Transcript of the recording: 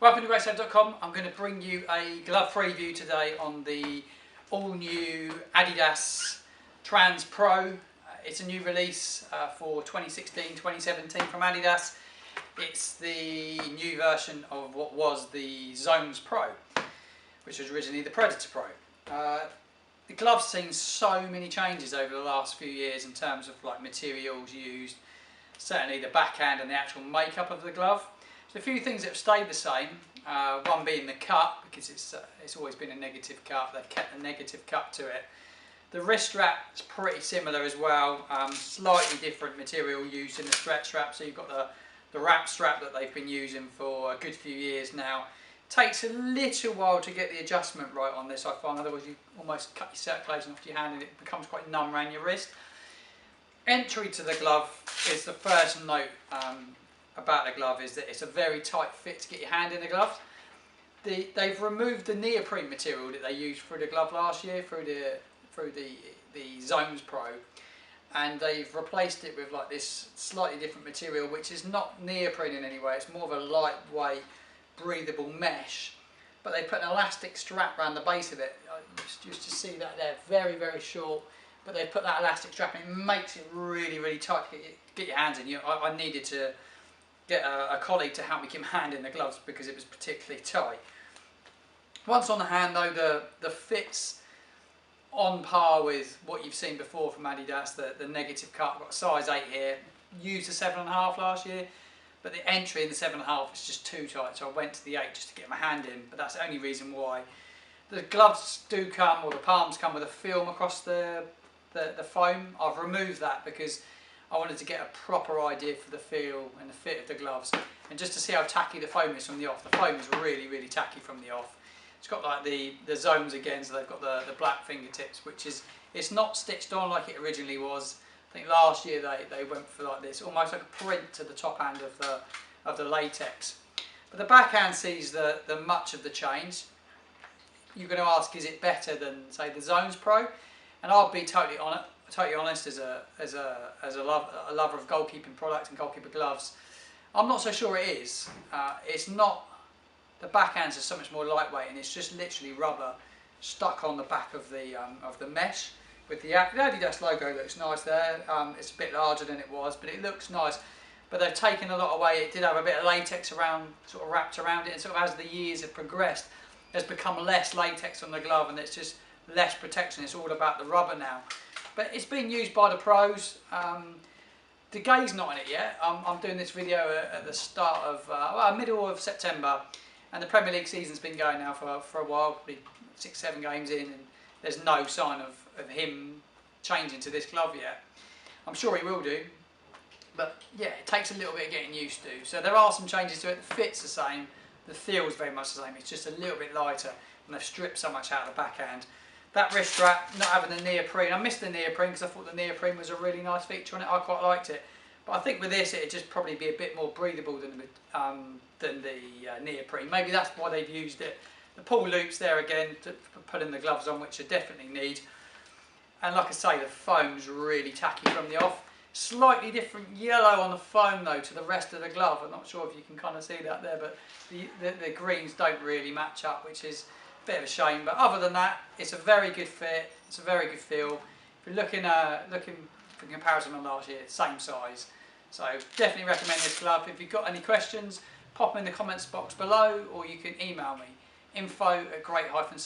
Welcome to GreatSafe.com. I'm going to bring you a glove preview today on the all-new Adidas Trans Pro. It's a new release for 2016-2017 from Adidas. It's the new version of what was the Zones Pro, which was originally the Predator Pro. The glove's seen so many changes over the last few years in terms of like materials used, certainly the backhand and the actual makeup of the glove. So a few things that have stayed the same, one being the cut, because it's always been a negative cut. They've kept the negative cut to it. The wrist strap is pretty similar as well, slightly different material used in the stretch strap. So you've got the wrap strap that they've been using for a good few years now. Takes a little while to get the adjustment right on this, I find, otherwise you almost cut your circulation off your hand and it becomes quite numb around your wrist. Entry to the glove is the first note about the glove, is that it's a very tight fit to get your hand in the glove. They've removed the neoprene material that they used through the glove last year, through the Zones Pro, and they've replaced it with like this slightly different material, which is not neoprene in any way. It's more of a lightweight, breathable mesh, but they put an elastic strap around the base of it. I used to see that there, very, very short, but they put that elastic strap and it makes it really, really tight to get your hands in. I needed to get a colleague to help me keep my hand in the gloves because it was particularly tight. Once on the hand though, the fit's on par with what you've seen before from Adidas. The negative cut, I've got a size 8 here, used a 7.5 last year, but the entry in the 7.5 is just too tight, so I went to the 8 just to get my hand in, but that's the only reason why. The gloves do come, or the palms come with a film across the foam. I've removed that because I wanted to get a proper idea for the feel and the fit of the gloves, and just to see how tacky the foam is from the off. The foam is really, really tacky from the off. It's got like the zones again, so they've got the black fingertips, which is, it's not stitched on like it originally was. I think last year they went for like this, almost like a print to the top hand of the latex. But the backhand sees the much of the change. You're going to ask, is it better than say the Zones Pro? And I'll be totally honest, as a lover of goalkeeping products and goalkeeper gloves, I'm not so sure it is. It's not. The backhands are so much more lightweight, and it's just literally rubber stuck on the back of the mesh. With the Adidas logo looks nice there. It's a bit larger than it was, but it looks nice. But they've taken a lot away. It did have a bit of latex around, sort of wrapped around it, and sort of as the years have progressed, there's become less latex on the glove, and it's just less protection. It's all about the rubber now. But it's being used by the pros. The Gay's not in it yet. I'm doing this video at the start of, middle of September, and the Premier League season's been going now for a while, probably 6-7 games in, and there's no sign of him changing to this glove yet. I'm sure he will do, but yeah, it takes a little bit of getting used to. So there are some changes to it. The fit's the same, the feel's very much the same. It's just a little bit lighter, and they've stripped so much out of the backhand. That wrist strap, not having the neoprene. I missed the neoprene because I thought the neoprene was a really nice feature on it. I quite liked it. But I think with this, it'd just probably be a bit more breathable than the neoprene. Maybe that's why they've used it. The pull loops there again to put in the gloves on, which I definitely need. And like I say, the foam's really tacky from the off. Slightly different yellow on the foam though to the rest of the glove. I'm not sure if you can kind of see that there, but the greens don't really match up, which is a bit of a shame. But other than that, it's a very good fit. It's a very good feel. If you're looking for comparison on last year, same size. So definitely recommend this glove. If you've got any questions, pop them in the comments box below, or you can email me, info@great-safe.com.